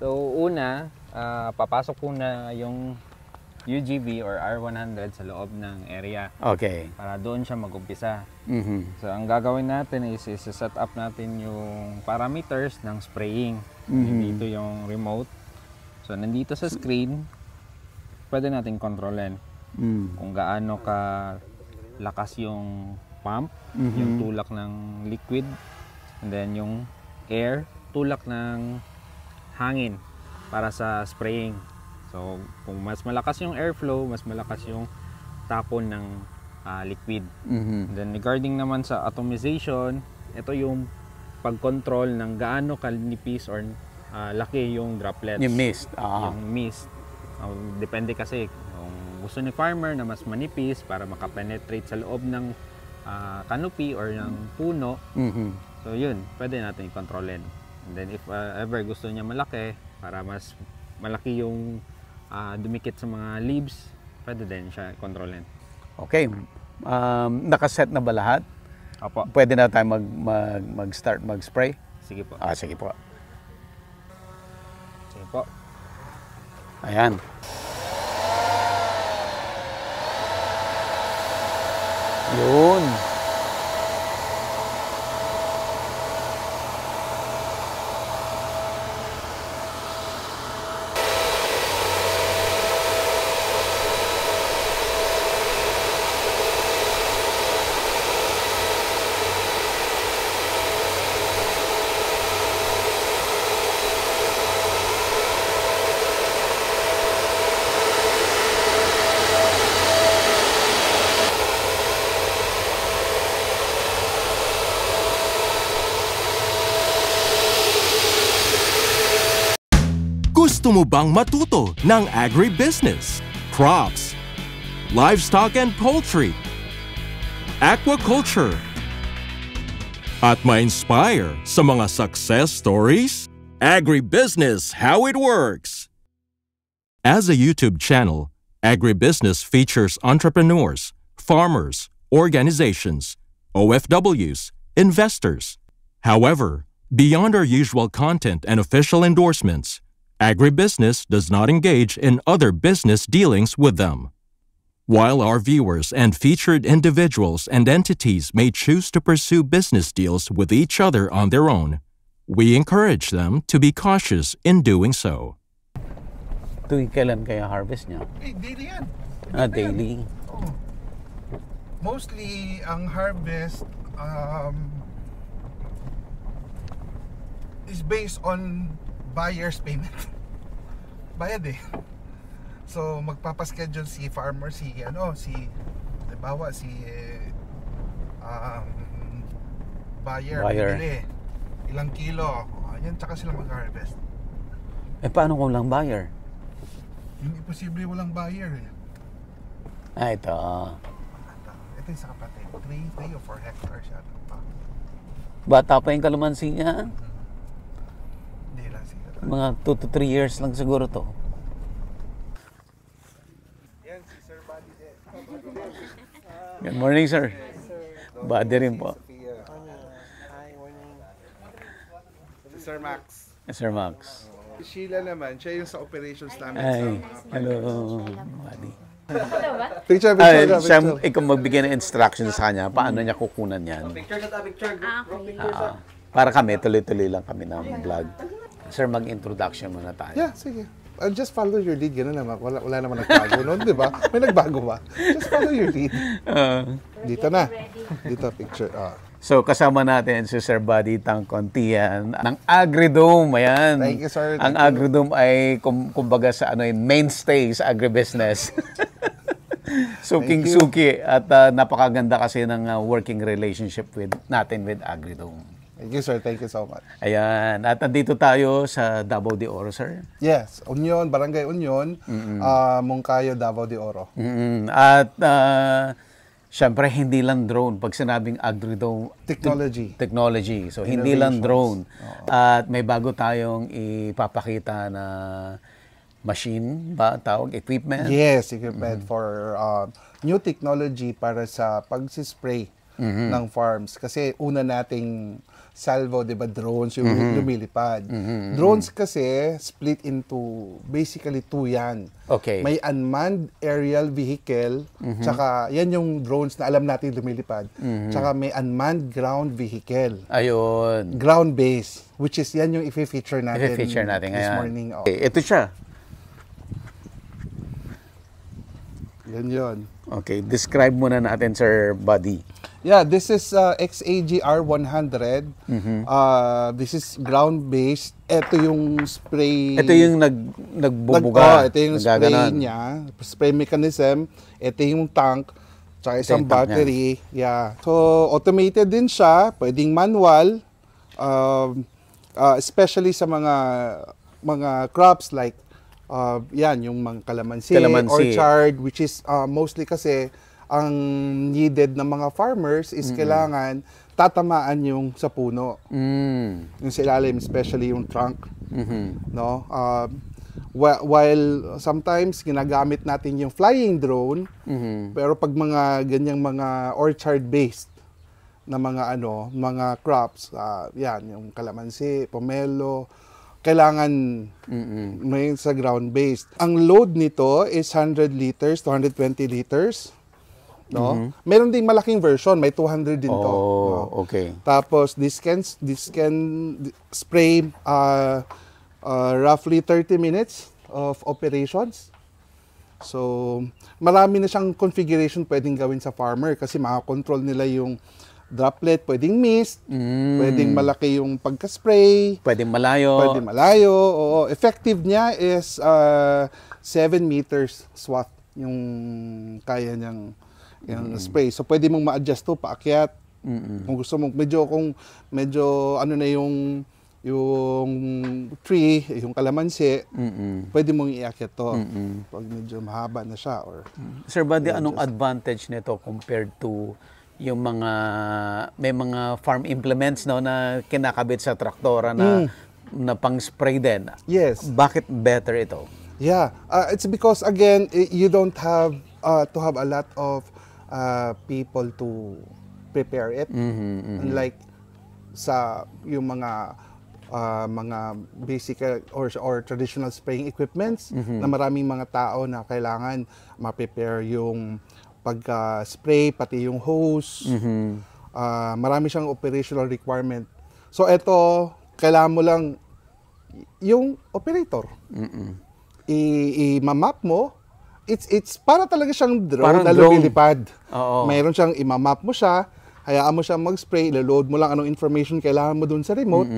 So una, papasok po na yung UGV or R100 sa loob ng area. Okay. Para doon siya mag-umpisa. So ang gagawin natin is set up natin yung parameters ng spraying. Dito yung remote. So nandito sa screen, pwede natin kontrolin kung gaano ka lakas yung pump, yung tulak ng liquid, and then yung air, tulak ng hangin para sa spraying. So kung mas malakas yung airflow, mas malakas yung tapon ng liquid. And then regarding naman sa atomization, ito yung pag-control ng gaano kalinipis or laki yung droplets. Yung mist. Yung mist. Depende kasi kung gusto ni farmer na mas manipis para makapenetrate sa loob ng canopy or ng puno. So yun, pwede natin i-controlin. And then if ever gusto niya malaki, para mas malaki yung dumikit sa mga leaves, pwede din siya i-controlin. Okay. Nakaset na ba lahat? Opo. Pwede na tayo mag-start mag-spray? Sige po. Sige po. Sige po. Ayan. Yun. Gusto mo bang matuto ng agribusiness, crops, livestock and poultry, aquaculture, at ma-inspire sa mga success stories? Agribusiness How It Works! As a YouTube channel, Agribusiness features entrepreneurs, farmers, organizations, OFWs, investors. However, beyond our usual content and official endorsements, Agribusiness does not engage in other business dealings with them. While our viewers and featured individuals and entities may choose to pursue business deals with each other on their own, we encourage them to be cautious in doing so. Tuwing kailan kaya harvest niya? Daily yan. Daily. Oh. Mostly, ang harvest is based on buyer's payment. Bayad eh. So magpapaschedule si farmer, halimbawa buyer. Bibili ilang kilo. Yan, tsaka sila mag-harvest. Paano kung lang buyer? Hindi posible walang buyer eh. Ito. Ito yung sa kapatid. 3 or 4 hectares yan. Bata pa yung kalamansi niya. Mga 2 to 3 years lang siguro to. Yan, si Sir Buddy din. Good morning, sir. Buddy rin po. Hi, morning. Si Sir Max. Sir Max. Si Sheila naman, siya yung sa operations namin. Hello, Buddy. Picture. Ikaw magbigay ng instructions sa kanya, paano niya kukunan yan. Picture. Para kami, tuloy-tuloy lang kami ng vlog. Sir, mag-introduction muna tayo. Yeah, sige. Just follow your lead. Ganun naman. Wala naman nagbago noon, di ba? May nagbago ba? Just follow your lead. Dito na. Dito, picture. So, kasama natin si Sir Buddy Tangcontian ng Agridome. Ayan. Thank you, sir. Ang Agridome ay, kumbaga sa mainstay sa agribusiness. Suking-suki. At napakaganda kasi ng working relationship natin with Agridome. Thank you, sir. Thank you so much. Ayan. At nandito tayo sa Davao de Oro, sir. Yes. Union, Barangay Union, Moncayo, Davao de Oro. At syempre, hindi lang drone. Pag sinabing Agridome, technology. So, hindi lang drone. At may bago tayong ipapakita na machine ba? Tawag? Equipment? Yes, equipment for new technology para sa pag-spray ng farms. Kasi una nating salvo, 'di ba, drones yung lumilipad. Drones kasi split into basically two 'yan. Okay. May unmanned aerial vehicle, tsaka yan yung drones na alam natin lumilipad. Tsaka may unmanned ground vehicle. Ayun. Ground base, which is yan yung i-feature natin, I-feature natin this ngayon. morning. Oh. Okay, ito siya. Yan yun. Okay, describe muna natin, Sir Buddy. Yeah, this is XAGR 100. This is ground-based. Ito yung spray. Ito yung nagbubuga. Ito yung spray niya. Spray mechanism. Ito yung tank. Tsaka isang battery. Yeah. So, automated din siya. Pwedeng manual. Especially sa mga crops like yan, yung mga kalamansi, orchard, which is mostly kasi ang needed ng mga farmers is kailangan tatamaan yung sa puno. Yung sa ilalim, especially yung trunk. No? While sometimes ginagamit natin yung flying drone, pero pag mga ganyang mga orchard-based na mga crops, yan, yung kalamansi, pomelo, kailangan may sa ground-based. Ang load nito is 100 liters to 120 liters. No? Meron ding malaking version, may 200 din to. Oh, okay. Tapos this can spray roughly 30 minutes of operations. So, marami na siyang configuration pwedeng gawin sa farmer kasi makakontrol nila yung droplet, pwedeng mist, pwedeng malaki yung pagka-spray, pwedeng malayo. Oo, effective niya is 7 meters swath yung kaya niyang yung spray. So pwede mong ma-adjust to paakyat. Kung gusto mong medyo ano na yung tree, yung kalamansi, pwede mong iakyat to. Pag medyo mahaba na siya or Sir Buddy, anong advantage nito compared to yung may mga farm implements na kinakabit sa traktora na pang-spray din? Yes. Bakit better ito? Yeah, it's because again you don't have to have a lot of people to prepare it. Unlike sa yung mga basic or traditional spraying equipments na maraming mga tao na kailangan ma-prepare yung pagka-spray, pati yung hose. Marami siyang operational requirement. So ito, kailangan mo lang yung operator. I-map mo. It's para talaga siyang drone na lumilipad. Mayroon siyang imamap mo siya, hayaan mo siyang mag-spray, i-load mo lang anong information kailangan mo dun sa remote.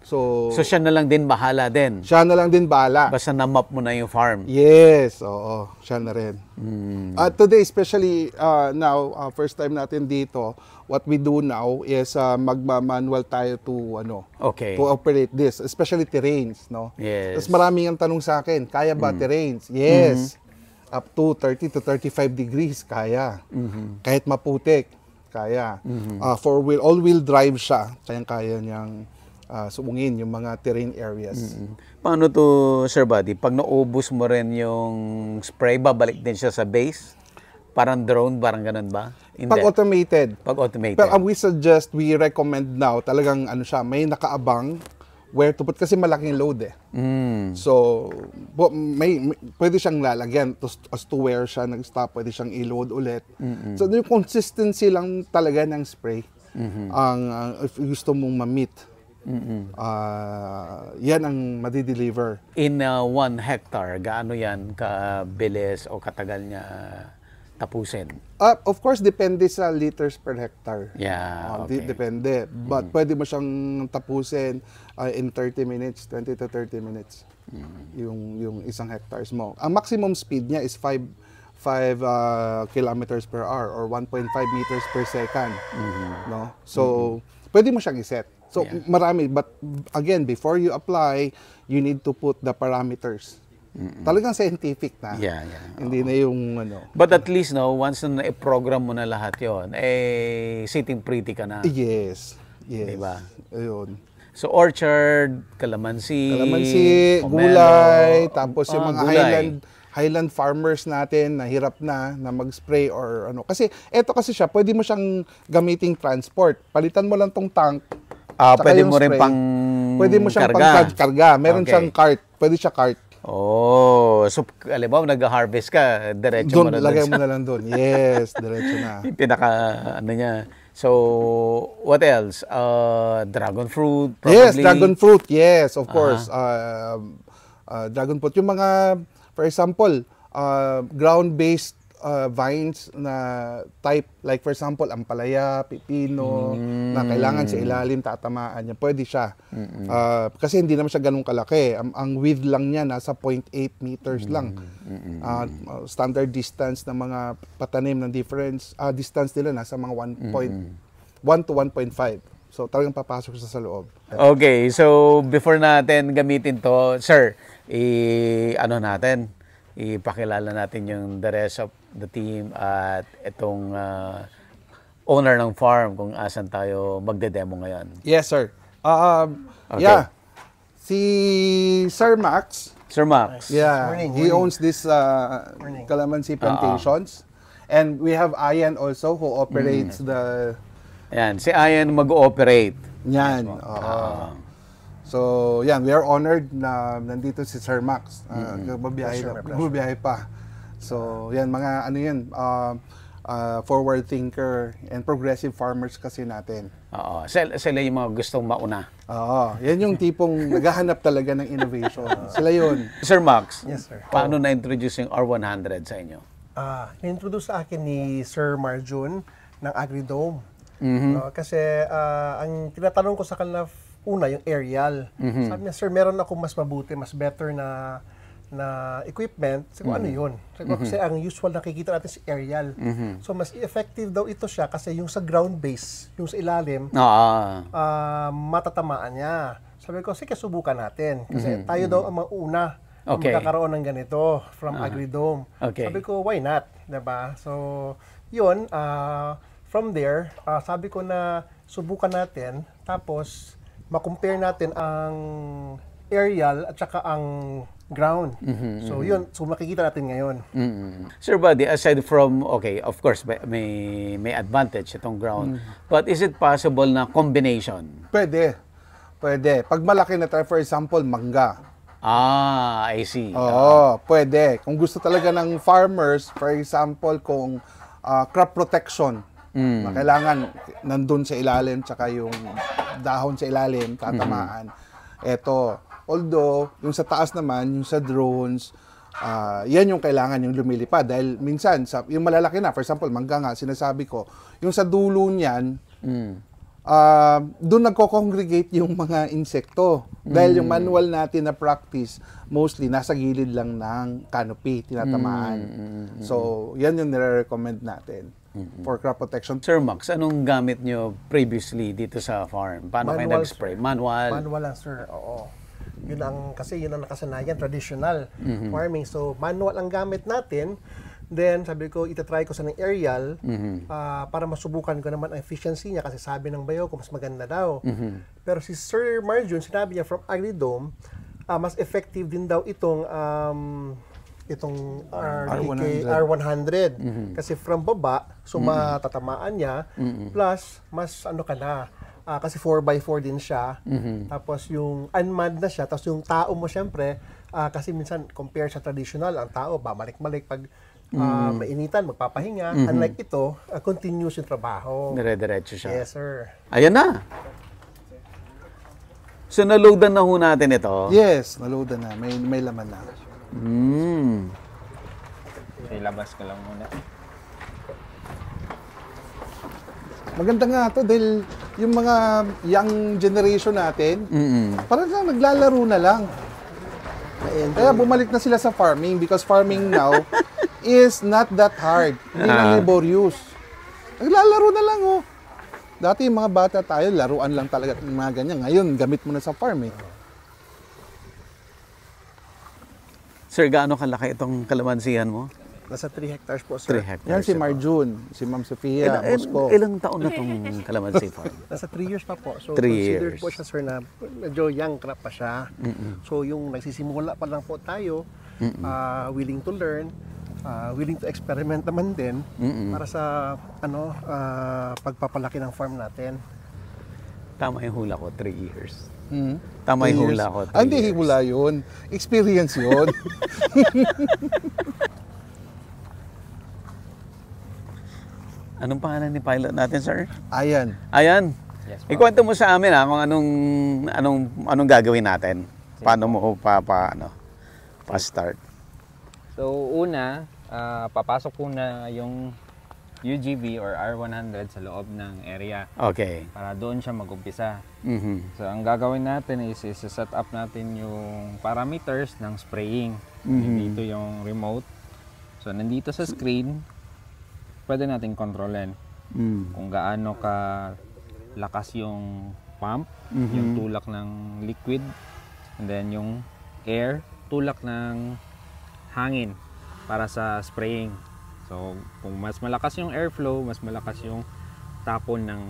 So siya na lang din bahala din. Siya na lang din bahala. Basta na-map mo na yung farm. Yes, oo. Siya na rin. Today, especially now, first time natin dito, what we do now is magma-manual tayo to operate this, especially terrains, no? Yes. Tapos maraming ang tanong sa akin, kaya ba terrains? Yes. Up to 30 to 35 degrees, kaya. Kahit maputik, kaya. Four-wheel, all-wheel drive siya, kaya niyang suungin yung mga terrain areas. Paano to, Sir Buddy? Pag naubos mo rin yung spray, babalik din siya sa base? Parang drone, parang ganun ba? Hindi. Pag automated. Pero we recommend now, talagang may nakaabang where to put kasi malaking load eh. So, pwede siyang lalagyan as to where siya nag-stop, pwede siyang i-load ulit. So, yung consistency lang talaga ng spray if gusto mong ma-meet. Yan ang madi-deliver. In 1 hectare, gaano yan kabilis o katagal niya tapusin? Of course, depende sa liters per hectare. Yeah, okay. Depende. But pwede mo siyang tapusin in 30 minutes, 20 to 30 minutes. Yung isang hectares mo. Ang maximum speed niya is 5 kilometers per hour or 1.5 meters per second. No? So, pwede mo siyang iset. So, marami. But again, before you apply, you need to put the parameters. Talagang scientific na. Hindi na yung But at least, once na i-program mo na lahat yon, sitting pretty ka na. Yes. Diba? Ayun. So, orchard, kalamansi, gulay, tapos yung mga highland farmers natin na hirap na mag-spray or Kasi, eto kasi siya, pwede mo siyang gamiting transport. Palitan mo lang tong tank, Tsaka pwede yung mo rin spray, pang pwede mo siyang karga. pangkarga. Meron Okay. siyang cart. Pwede siya cart. Oh, so alam mo, nag-harvest ka, diretso mo Doon, na lagay doon mo na lang doon. Yes, diretso na. yung pinaka, ano niya. So, what else? Dragon fruit, probably. Yes, dragon fruit. Yes, of course. Dragon fruit. Yung mga, for example, ground-based vines na type, like for example, ampalaya, pipino, na kailangan sa ilalim, tatamaan niya. Pwede siya. Kasi hindi naman siya ganun kalaki. Ang width lang niya, nasa 0.8 meters lang. Standard distance ng mga patanim ng difference, distance nila nasa mga 1 to 1.5. So, talagang papasok siya sa loob. Okay, so before natin gamitin to, sir, ipakilala natin yung the rest of the team at itong owner ng farm kung asan tayo magde-demo ngayon. Yes, sir. Okay. Yeah. Si Sir Max, Sir Max. yeah, he owns this calamansi plantations. And we have Ayan also who operates the... Ayan, si Ayan mag-ooperate. Yan. So, yan, we are honored na nandito si Sir Max. Bumabiyahe pa. So, yan, mga ano yan, forward thinker and progressive farmers kasi natin. Oo, sila yung mga gustong mauna. Oo, yan yung tipong naghahanap talaga ng innovation. Sila yun. Sir Max, Yes, sir. paano na-introduce yung R100 sa inyo? Na-introduce sa akin ni Sir Marjun ng AgriDome. Kasi ang tinatanong ko sa kanila una, yung aerial. Sabi niya, sir, meron ako mas mabuti, mas better na equipment. Sabi ko, ano yun? Sabi ko, kasi ang usual nakikita natin si aerial. So, mas effective daw ito siya kasi yung sa ground base, yung sa ilalim, matatamaan niya. Sabi ko, sige, subukan natin. Kasi tayo daw ang mauna ang magkakaroon ng ganito from AgriDome. Okay. Sabi ko, why not? Diba? So, yun, from there, sabi ko na subukan natin, tapos ma-compare natin ang aerial at saka ang ground. So yun, so makikita natin ngayon. Sir Buddy, aside from, okay, of course, may advantage itong ground, but is it possible na combination? Pwede. Pag malaki na tayo, for example, mangga. I see. Oo, pwede. Kung gusto talaga ng farmers, for example, kung crop protection, na kailangan nandun sa ilalim, tsaka yung dahon sa ilalim, tatamaan. Eto, although, yung sa taas naman, yung sa drones, yan yung kailangan yung lumilipad. Dahil minsan, yung malalaki na, for example, mangga nga, sinasabi ko, yung sa dulo niyan, doon nagko-congregate yung mga insekto. Dahil yung manual natin na practice, mostly nasa gilid lang ng canopy, tinatamaan. So, yan yung nire-recommend natin for crop protection. Sir Max, anong gamit nyo previously dito sa farm? Paano kayo nag-spray? Manual? Manual lang, sir. Oo. Yun ang nakasanayan, traditional farming. So, manual ang gamit natin. Then, sabi ko, itatry ko sa ng aerial para masubukan ko naman ang efficiency niya kasi sabi ng bayo ko, mas maganda daw. Pero si Sir Marjun, sinabi niya from AgriDome, mas effective din daw itong R100. Kasi from baba, so matatamaan niya, plus, mas ano ka na, kasi 4x4 din siya. Tapos yung unmanned na siya, tapos yung tao mo syempre, kasi minsan compare sa traditional, ang tao babalik-balik pag mainitan, magpapahinga. Unlike ito, continuous yung trabaho. Dire-diretso siya. Yes, sir. Ayan na. So, naloadan na ho natin ito. Yes, naloadan na. May laman na. Ilabas ka lang muna. Maganda nga to dahil yung mga young generation natin, parang lang naglalaro na lang. Kaya bumalik na sila sa farming because farming now is not that hard. Hindi na laborious. Naglalaro na lang, oh. Dati yung mga bata tayo, laruan lang talaga ng mga ganyan. Ngayon, gamit mo na sa farm, eh. Sir, gaano kalaki itong kalamansihan mo? Nasa 3 hectares po, sir. 3 hectares. Yan si Marjun, si Ma'am Sofia, Mosco. Ilang taon na itong kalamansi farm? Nasa 3 years pa po. So, 3 considered years. po siya, sir, na medyo young crop pa siya. So, yung nagsisimula pa lang po tayo, willing to learn, willing to experiment naman din para sa pagpapalaki ng farm natin. Tama yung hula ko, 3 years. Hmm? Tama yung 3 hula years. ko, 3 Hindi years. hula yun. Experience yun. Anong pangalan ni pilot natin, sir? Ayan. Ayan. Yes po. Ikwento mo sa amin kung anong gagawin natin. Paano mo pa-start. So una, papasok po na yung UGV or R100 sa loob ng area Okay. para doon siya mag-umpisa. Mhm. So ang gagawin natin is set up natin yung parameters ng spraying. Dito yung remote. So nandito sa screen, pwede natin kontrolin kung gaano ka lakas yung pump, yung tulak ng liquid, and then yung air, tulak ng hangin para sa spraying. So kung mas malakas yung airflow, mas malakas yung tapon ng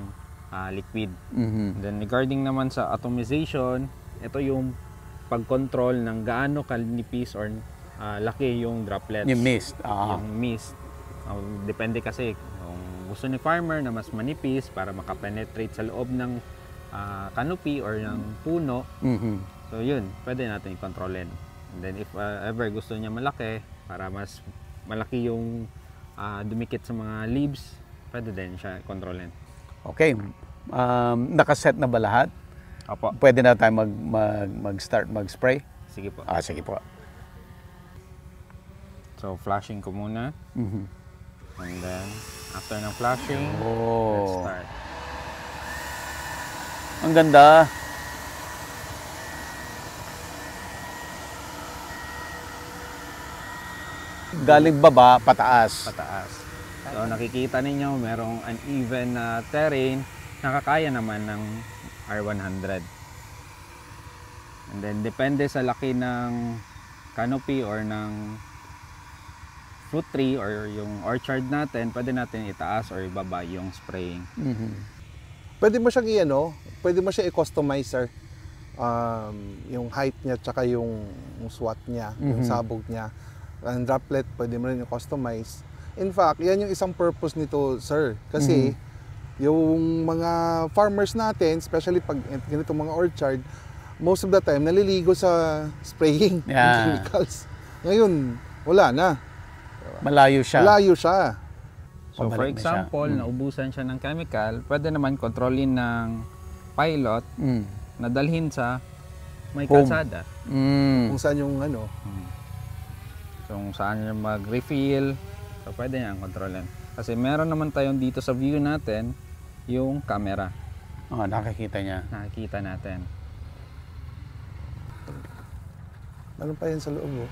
liquid. And then regarding naman sa atomization, ito yung pag-control ng gaano kalinipis or laki yung droplets. Yung mist. Yung mist. Depende kasi kung gusto ni farmer na mas manipis para makapenetrate sa loob ng canopy or ng puno. So yun, pwede natin i-controlin. And then if ever gusto niya malaki, para mas malaki yung dumikit sa mga leaves, pwede din siya kontrolin. Okay. Nakaset na ba lahat? Opo. Pwede na tayo mag-start mag-spray? Sige po. Sige po. So flashing ko muna. And then after ng flashing, let's Oh. start. Ang ganda. Galing baba, pataas. Pataas. So nakikita ninyo merong uneven na terrain, nakakaya naman ng R100. And then depende sa laki ng canopy or ng fruit tree or yung orchard natin, pwede natin itaas or ibaba yung spraying. Pwede mo siyang pwede mo siya i-customize, sir. Yung height niya tsaka yung SWAT niya, yung sabog niya. Ang droplet, pwede mo rin i-customize. In fact, yan yung isang purpose nito, sir. Kasi yung mga farmers natin, especially pag ganitong mga orchard, most of the time naliligo sa spraying ng chemicals. Ngayon, wala na. Malayo siya. Malayo siya. So for Pabalik na siya. example, naubusan siya ng chemical, pwede naman kontrolin ng pilot na dalhin sa may Home. kalsada. Kung saan yung So kung saan niya mag-refill, so pwede niyang kontrolin. Kasi meron naman tayong dito sa view natin, yung camera. Nakikita niya. Nakikita natin. Meron pa yan sa loob.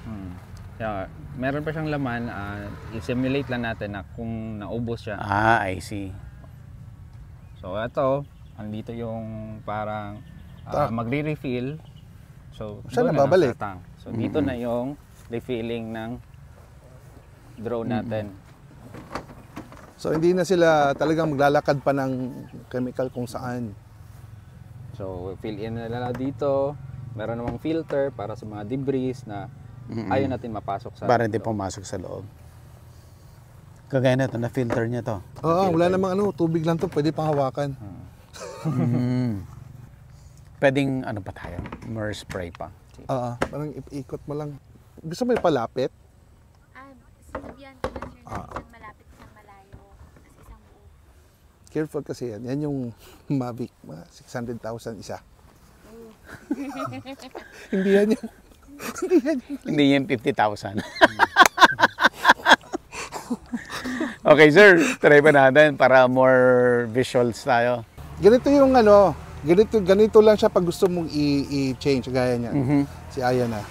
Kaya, meron pa siyang laman, i-simulate lang natin na kung naubos siya. I see. So ito, andito yung parang magre-refill. So Saan doon na babalik? sa tank. So dito na yung refilling ng drone natin. So hindi na sila talagang maglalakad pa ng chemical kung saan. So fill in na nila dito. Meron namang filter para sa mga debris na ayaw natin mapasok sa Para hindi pumasok sa loob. Kagaya na ito, na-filter niya to. Oo, wala namang tubig lang to, pwede pang hawakan. Pwedeng pa tayo? More spray pa. Parang ikot mo lang. Gusto mo palapit? Sinabihan ko na sir na isang malapit isang malayo. Kasi isang buo. Careful kasi yan. Yan yung Mavic, 600,000 isa. Hindi yan yung... Hindi yan 50,000. Okay sir, try pa natin para more visuals tayo. Ganito yung ganito lang siya pag gusto mong i-change gaya niya. Si Aya na.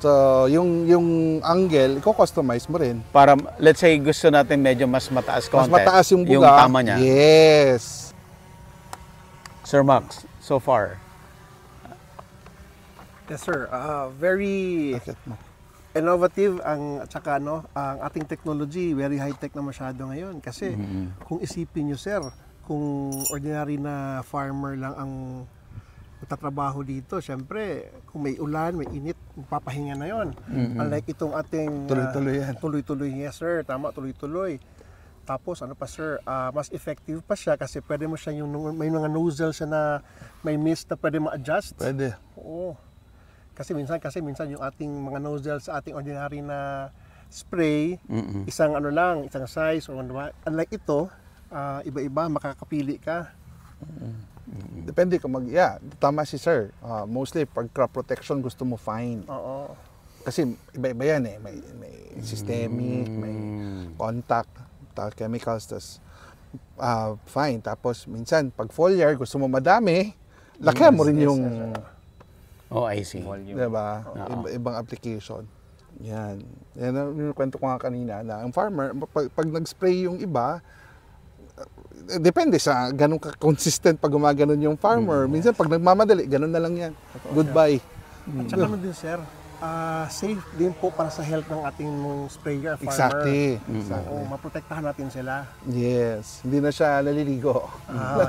So, yung angle, i-customize mo rin. Para, let's say, gusto natin medyo mas mataas konti. Mas mataas yung buga. Yung tama niya. Yes. Sir Max, so far. Yes sir, very Akit mo. innovative ang tsaka ang ating technology, very high tech na masyado ngayon kasi kung isipin niyo sir, kung ordinary na farmer lang ang magtatrabaho dito, syempre kung may ulan, may init, papahinga na 'yon. Unlike itong ating Tuloy-tuloy yan. Tuloy-tuloy, yes sir, tama, tuloy-tuloy. Tapos ano pa sir, mas effective pa siya kasi pwede mo siya may mga nozzle siya na may mist na pwede ma-adjust. Pwede. Oo. Kasi minsan yung ating mga nozzle sa ating ordinary na spray, isang isang size or unlike ito, iba-iba, makakapili ka. Depende kung tama si sir. Mostly pag crop protection gusto mo fine. Oo. Kasi iba-iba yan eh. May systemic, may contact, chemicals, tas fine. Tapos minsan pag foliar gusto mo madami, lakihan mo rin yung Oh, I see. diba? Ibang application. Yan ang kwento ko nga kanina na ang farmer pag nag-spray yung iba, depende sa ganun ka-consistent pag gumaganon yung farmer. Minsan pag nagmamadali, ganun na lang yan. Goodbye. At saka ano din sir, safe din po para sa health ng ating sprayer farmer. Exactly. Oo, maprotektahan natin sila. Yes. Hindi na siya naliligo.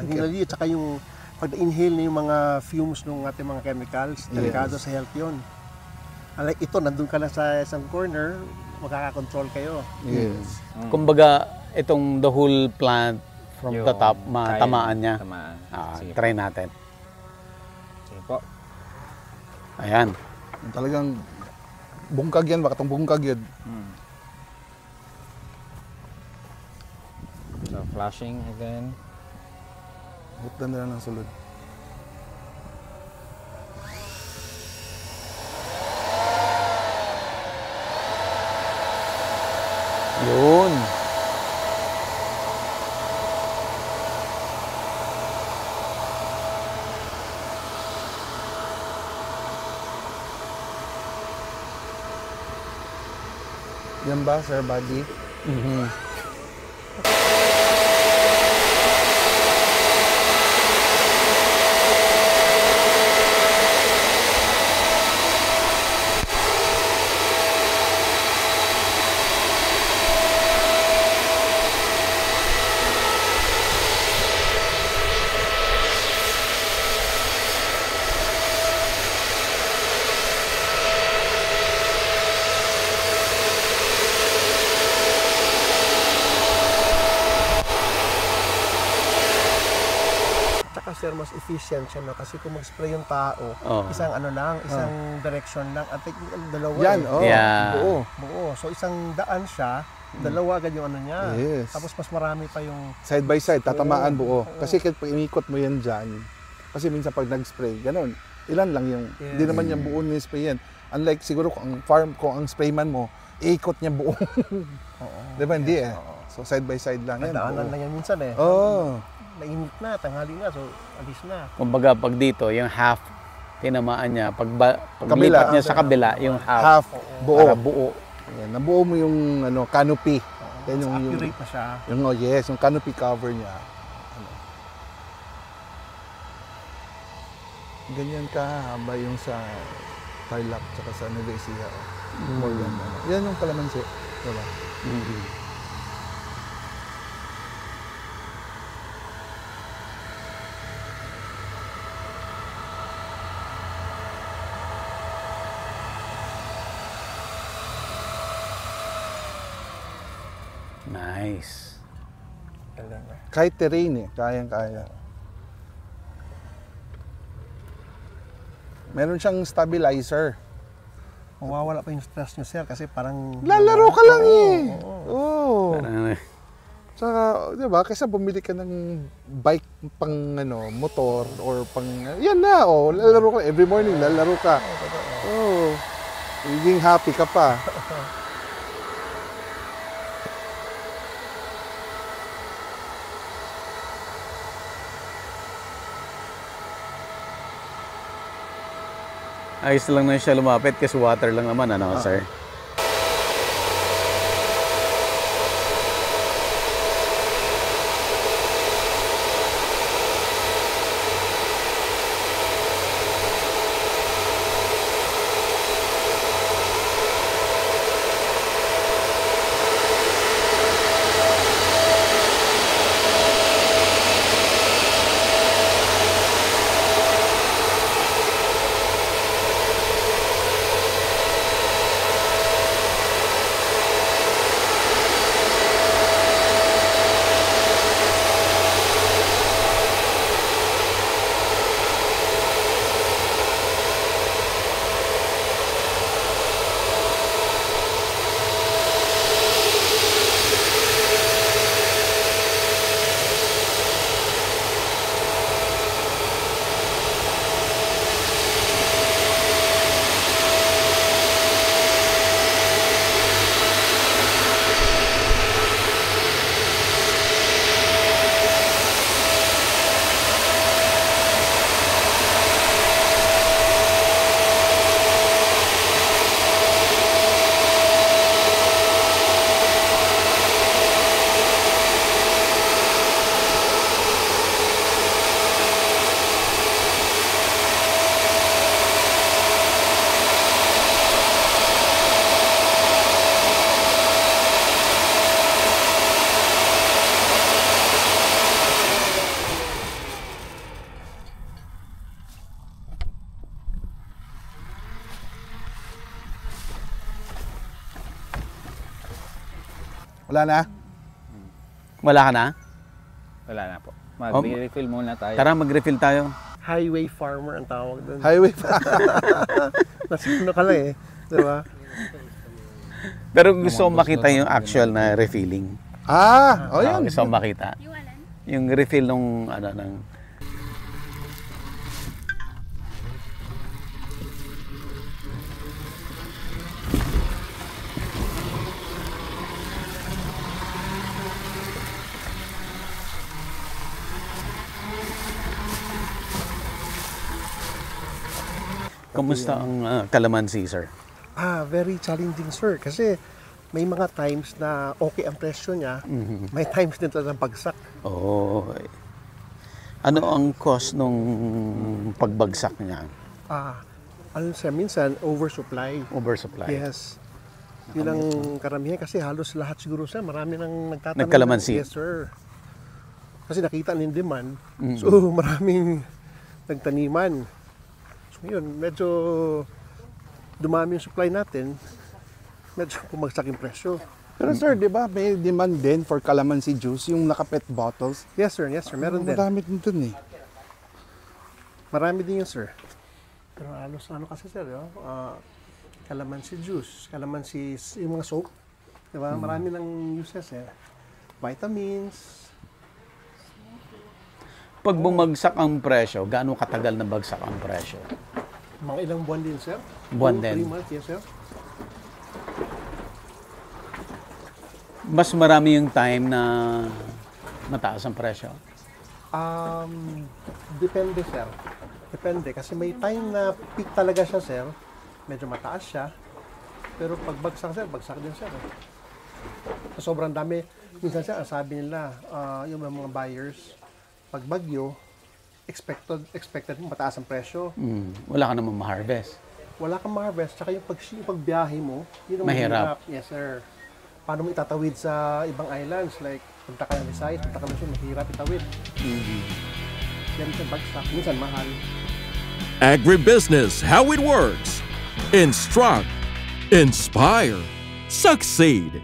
Hindi naliligo. Tsaka yung pag-inhale na yung mga fumes ng ating mga chemicals, delikado sa health yun. Like ito, nandun ka lang sa isang corner, makakakontrol kayo. Yes. Kumbaga, itong the whole plant from the top, matamaan niya. Tamaan. Sige Try natin. Sige po. Ayan. Talagang bungkag yan, baka itong bungkag yun. So, flashing again. Butdan na lang ng sulod. Yun. Yan ba, Sir Buddy? Sir, mas efficient siya, no? Kasi kung mag-spray yung tao, isang isang direction lang, at dalawa. Yan, Yeah. Buo. So isang daan siya, dalawa agad yung niya. Yes. Tapos mas marami pa yung... Side by side, tatamaan buo. Kasi pag imikot mo yan dyan, kasi minsan pag nag-spray, ganun, ilan lang yung, hindi naman yung buo yung spray yan. Unlike siguro kung ang sprayman mo, iikot niya buo. Di ba? Hindi eh. So side by side lang yan. Daanan lang yan minsan eh. Nainit na, tanghali na, so alis na. Kumbaga, pag dito, yung half, tinamaan niya. Paglipat niya sa kabila, yung half, buo. para buo. Yan, nabuo mo yung canopy. Yan yung accurate na siya. Yung canopy cover niya. Ganyan kahaba yung sa Tarlac tsaka sa Nueva Ecija. More than yan yung kalamansi. Diba? Nice. Kahit terrain kayang-kaya. Meron siyang stabilizer. Mawawala pa yung stress niyo, sir, kasi parang... Lalaro ka lang Oo. Parang, Saka, di ba, kaysa bumili ka ng bike pang motor or pang... Yan na, lalaro ka. Every morning, lalaro ka. Magiging happy ka pa. ayos lang na siya lumapit kasi water lang naman, sir? Wala na? Wala ka na? Wala na po. Mag-refill muna tayo. Tara, mag-refill tayo. Highway farmer ang tawag doon. Highway pa. Nasino ka lang eh. Diba? Pero gusto ko makita yung actual na refilling. Yan. Gusto ko makita. Yung alin? Yung refill nung ng Kamusta ang calamansi, sir? Very challenging, sir. Kasi may mga times na okay ang presyo niya, may times din talagang bagsak. Oh. Ano ang cost nung pagbagsak niya? Sir, minsan oversupply. Oversupply. Yes. Yun ang karamihan kasi halos lahat siguro, sir. Marami nang nagtatanong. Nagkalamansi. Yes, sir. Kasi nakita ng demand. So, maraming nagtaniman. So, yun, medyo dumami yung supply natin. Medyo bumagsak yung presyo. Pero sir, di ba may demand din for calamansi juice, yung naka-PET bottles? Yes, sir. Yes, sir. Meron din. Marami din dun eh. Marami din yun, sir. Pero halos ano kasi, sir, calamansi juice, calamansi, yung mga soap. Diba? Marami ng uses, eh. Vitamins. Pag bumagsak ang presyo, gaano katagal na bagsak ang presyo? Mga ilang buwan din, sir. Buwan 2, din. 3 months, yes, sir. Mas marami yung time na mataas ang presyo. Depende, sir. Depende. Kasi may time na peak talaga siya, sir. Medyo mataas siya. Pero pag bagsak, sir, bagsak din, sir. So, sobrang dami. Minsan, sir, ang sabi nila, yung mga buyers, pag bagyo, expected mataas ang presyo. Wala ka naman ma-harvest. Wala kang ma-harvest. Tsaka yung pagbiyahe mo, yun ang Mahirap. Yes, sir. Paano mo itatawid sa ibang islands? Like, punta ka ng Visayas, punta ka ng Luzon, mahirap itawid. Yan minsan bagsak, minsan mahal. Agribusiness, how it works. Instruct, inspire, succeed.